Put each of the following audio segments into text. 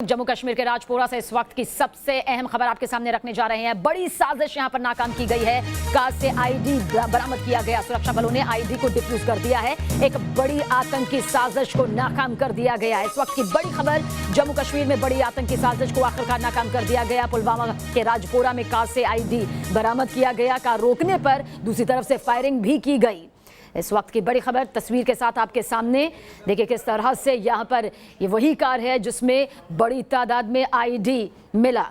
जम्मू कश्मीर के राजपुरा से इस वक्त की सबसे अहम खबर आपके सामने रखने जा रहे हैं। बड़ी साजिश यहां पर नाकाम की गई है। कार से आईडी बरामद किया गया। सुरक्षा बलों ने आईडी को डिफ्यूज कर दिया है। एक बड़ी आतंकी साजिश को नाकाम कर दिया गया है। इस वक्त की बड़ी खबर, जम्मू कश्मीर में बड़ी आतंकी साजिश को आखिरकार नाकाम कर दिया गया। पुलवामा के राजपुरा में कार से आईडी बरामद किया गया। कार रोकने पर दूसरी तरफ से फायरिंग भी की गई। इस वक्त की बड़ी खबर तस्वीर के साथ आपके सामने देखिए किस तरह से यहाँ पर ये वही कार है जिसमें बड़ी तादाद में आईडी मिला।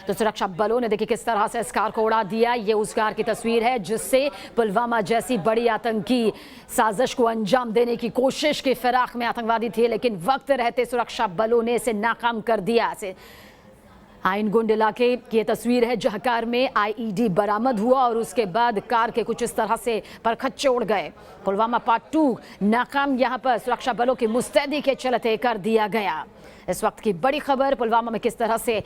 तो सुरक्षा बलों ने देखिए किस तरह से इस कार को उड़ा दिया। ये उस कार की तस्वीर है जिससे पुलवामा जैसी बड़ी आतंकी साजिश को अंजाम देने की कोशिश की फिराक में आतंकवादी थे, लेकिन वक्त रहते सुरक्षा बलों ने इसे नाकाम कर दिया। आइनगुंड इलाके की ये तस्वीर है जहां कार में आईईडी बरामद हुआ और उसके बाद कार के कुछ इस तरह से परखच्चे उड़ गए। पुलवामा पार्ट 2 नाकाम यहां पर सुरक्षा बलों की मुस्तैदी के चलते कर दिया गया। इस वक्त की बड़ी खबर, पुलवामा में किस तरह से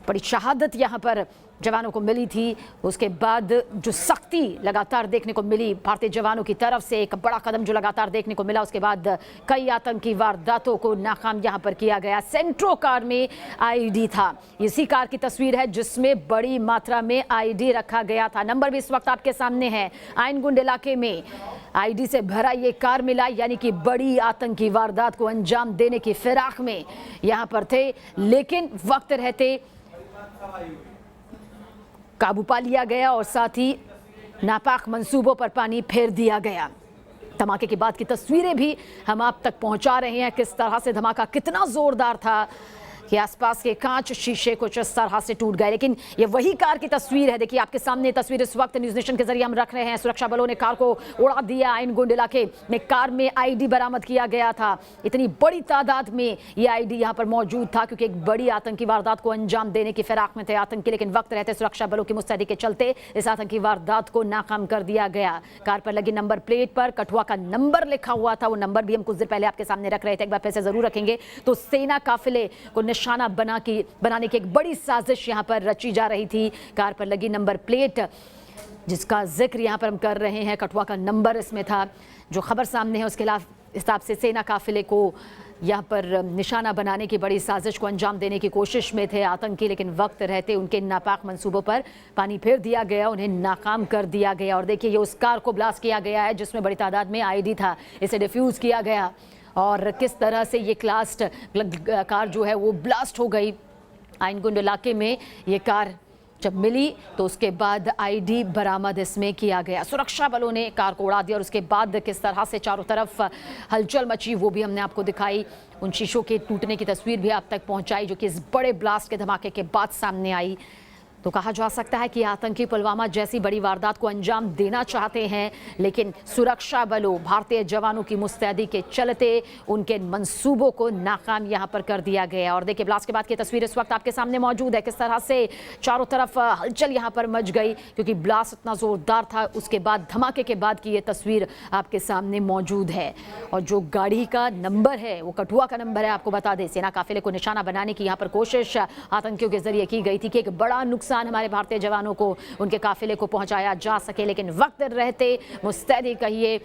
बड़ी शहादत यहाँ पर जवानों को मिली थी। उसके बाद जो सख्ती लगातार देखने को मिली भारतीय जवानों की तरफ से, एक बड़ा कदम जो लगातार देखने को मिला। उसके बाद कई आतंकी वारदातों को नाकाम यहाँ पर किया गया। सेंट्रो कार में आईडी था। इसी कार की तस्वीर है जिसमें बड़ी मात्रा में आईडी रखा गया था। नंबर भी इस वक्त आपके सामने है। आइनगुंड इलाके में आईडी से भरा ये कार मिला, यानी कि बड़ी आतंकी वारदात को अंजाम देने की फिराक में यहाँ पर थे, लेकिन वक्त रहते काबू पा लिया गया और साथ ही नापाक मंसूबों पर पानी फेर दिया गया। धमाके के बाद की तस्वीरें भी हम आप तक पहुंचा रहे हैं। किस तरह से धमाका कितना जोरदार था कि आसपास के कांच शीशे कुछ इस तरह से टूट गए। लेकिन ये वही कार की तस्वीर है। देखिए आपके सामने तस्वीर इस वक्त न्यूज़ नेशन के जरिए हम रख रहे हैं। सुरक्षा बलों ने कार को उड़ा दिया। आइनगुंड इलाके में कार में आईडी बरामद किया गया था। इतनी बड़ी तादाद में ये आईडी यहाँ पर मौजूद था क्योंकि एक बड़ी आतंकी वारदात को अंजाम देने की फिराक में थे आतंकी, लेकिन वक्त रहते सुरक्षा बलों की मुस्तैदी के चलते इस आतंकी वारदात को नाकाम कर दिया गया। कार पर लगी नंबर प्लेट पर कठुआ का नंबर लिखा हुआ था। वो नंबर भी हम कुछ देर पहले आपके सामने रख रहे थे, एक बार फिर से जरूर रखेंगे। तो सेना काफिले को निशाना बनाने की एक बड़ी साजिश यहां पर रची जा रही थी। कार पर लगी नंबर प्लेट जिसका जिक्र यहां पर हम कर रहे हैं, कठुआ का नंबर इसमें था। जो खबर सामने है उसके हिसाब से सेना काफिले को यहां पर निशाना बनाने की बड़ी साजिश को अंजाम देने की कोशिश में थे आतंकी, लेकिन वक्त रहते उनके नापाक मंसूबों पर पानी फेर दिया गया, उन्हें नाकाम कर दिया गया। और देखिए ये उस कार को ब्लास्ट किया गया है जिसमें बड़ी तादाद में आईडी था। इसे डिफ्यूज किया गया और किस तरह से ये कार जो है वो ब्लास्ट हो गई। आइनगुंड इलाके में ये कार जब मिली तो उसके बाद आईडी बरामद इसमें किया गया। सुरक्षा बलों ने कार को उड़ा दिया और उसके बाद किस तरह से चारों तरफ हलचल मची वो भी हमने आपको दिखाई। उन शीशों के टूटने की तस्वीर भी आप तक पहुंचाई जो कि इस बड़े ब्लास्ट के धमाके के बाद सामने आई। तो कहा जा सकता है कि आतंकी पुलवामा जैसी बड़ी वारदात को अंजाम देना चाहते हैं, लेकिन सुरक्षा बलों भारतीय जवानों की मुस्तैदी के चलते उनके मंसूबों को नाकाम यहां पर कर दिया गया। और देखिए ब्लास्ट के बाद की तस्वीर इस वक्त आपके सामने मौजूद है। किस तरह से चारों तरफ हलचल यहां पर मच गई क्योंकि ब्लास्ट इतना जोरदार था। उसके बाद धमाके के बाद की ये तस्वीर आपके सामने मौजूद है। और जो गाड़ी का नंबर है वो कठुआ का नंबर है। आपको बता दें सेना काफिले को निशाना बनाने की यहाँ पर कोशिश आतंकियों के जरिए की गई थी कि एक बड़ा हमारे भारतीय जवानों को उनके काफिले को पहुंचाया जा सके, लेकिन वक्त रहते मुस्तैदी कहिए,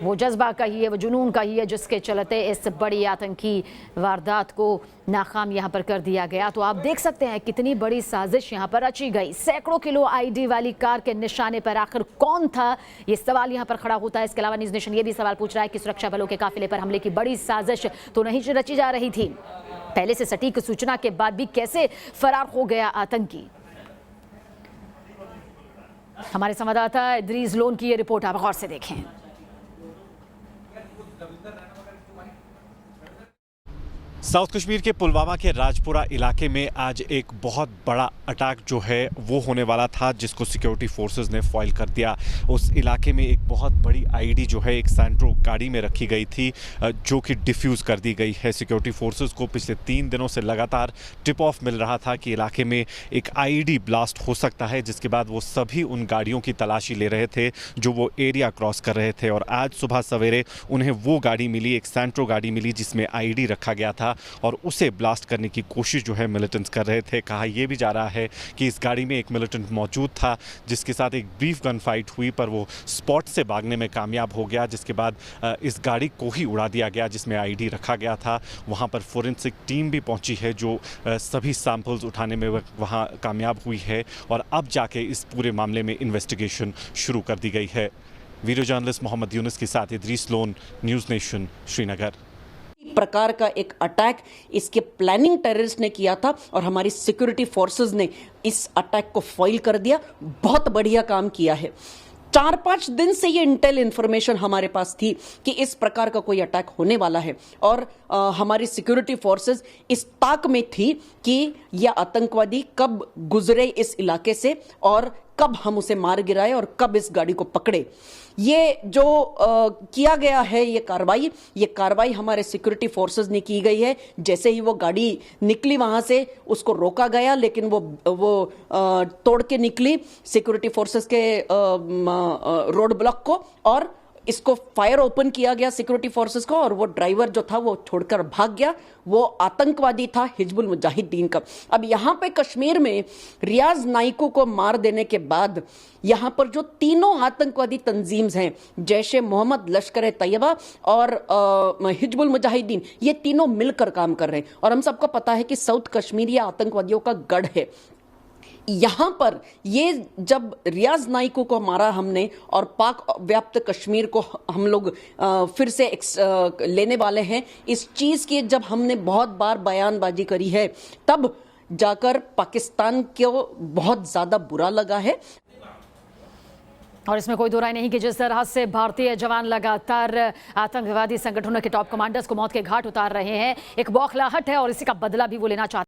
वो जज्बा कहिए, वो जुनून कहिए जिसके चलते इस बड़ी आतंकी वारदात को नाकाम यहां पर कर दिया गया। तो आप देख सकते हैं कितनी बड़ी साजिश यहां पर रची गई। सैकड़ों किलो आईडी वाली कार के निशाने पर आखिर कौन था, ये सवाल यहां पर खड़ा होता है। इसके अलावा न्यूज़ नेशन ये भी सवाल पूछ रहा है कि सुरक्षा बलों के काफिले पर हमले की बड़ी साजिश तो नहीं रची जा रही थी, पहले से सटीक सूचना के बाद भी कैसे फरार हो गया आतंकी। हमारे संवाददाता इद्रीस लोन की ये रिपोर्ट आप गौर से देखें। साउथ कश्मीर के पुलवामा के राजपुरा इलाके में आज एक बहुत बड़ा अटैक जो है वो होने वाला था जिसको सिक्योरिटी फोर्सेस ने फॉइल कर दिया। उस इलाके में एक बहुत बड़ी आईडी जो है एक सैंट्रो गाड़ी में रखी गई थी जो कि डिफ्यूज कर दी गई है। सिक्योरिटी फोर्सेस को पिछले 3 दिनों से लगातार टिप ऑफ मिल रहा था कि इलाके में एक आईडी ब्लास्ट हो सकता है, जिसके बाद वो सभी उन गाड़ियों की तलाशी ले रहे थे जो वो एरिया क्रॉस कर रहे थे। और आज सुबह सवेरे उन्हें वो गाड़ी मिली, एक सैंट्रो गाड़ी मिली जिसमें आईडी रखा गया था और उसे ब्लास्ट करने की कोशिश जो है मिलिटेंट्स कर रहे थे। कहा यह भी जा रहा है कि इस गाड़ी में एक मिलिटेंट मौजूद था जिसके साथ एक ब्रीफ गन फाइट हुई, पर वो स्पॉट से भागने में कामयाब हो गया, जिसके बाद इस गाड़ी को ही उड़ा दिया गया जिसमें आईडी रखा गया था। वहाँ पर फोरेंसिक टीम भी पहुँची है जो सभी सैंपल्स उठाने में वहाँ कामयाब हुई है और अब जाके इस पूरे मामले में इन्वेस्टिगेशन शुरू कर दी गई है। वीडियो जर्नलिस्ट मोहम्मद यूनुस के साथ Idris loan, news nation, Srinagar. प्रकार का एक अटैक इसके प्लानिंग टेररिस्ट ने किया था और हमारी सिक्योरिटी फोर्सेस ने इस अटैक को फॉइल कर दिया। बहुत बढ़िया काम किया है। 4-5 दिन से ये इंटेल इंफॉर्मेशन हमारे पास थी कि इस प्रकार का कोई अटैक होने वाला है और हमारी सिक्योरिटी फोर्सेस इस ताक में थी कि यह आतंकवादी कब गुजरे इस इलाके से और कब हम उसे मार गिराए और कब इस गाड़ी को पकड़े। ये जो किया गया है ये कार्रवाई हमारे सिक्योरिटी फोर्सेस ने की गई है। जैसे ही वो गाड़ी निकली वहां से उसको रोका गया, लेकिन वो तोड़ के निकली सिक्योरिटी फोर्सेस के रोड ब्लॉक को और इसको फायर ओपन किया गया सिक्योरिटी फोर्सेस को और वो ड्राइवर जो था वो छोड़कर भाग गया। वो आतंकवादी था हिजबुल मुजाहिदीन का। अब यहाँ पे कश्मीर में रियाज नाइकू को मार देने के बाद यहाँ पर जो तीनों आतंकवादी तंजीम्स हैं, जैश ए मोहम्मद, लश्कर ए तैयबा और हिजबुल मुजाहिदीन, ये तीनों मिलकर काम कर रहे हैं और हम सबको पता है कि साउथ कश्मीर ये आतंकवादियों का गढ़ है। यहाँ पर ये जब रियाज नाइकू को मारा हमने और पाक व्याप्त कश्मीर को हम लोग फिर से लेने वाले हैं, इस चीज़ की जब हमने बहुत बार बयानबाजी करी है तब जाकर पाकिस्तान को बहुत ज़्यादा बुरा लगा है। और इसमें कोई दो राय नहीं कि जिस तरह से भारतीय जवान लगातार आतंकवादी संगठनों के टॉप कमांडर्स को मौत के घाट उतार रहे हैं, एक बौखलाहट है और इसी का बदला भी वो लेना चाहते हैं।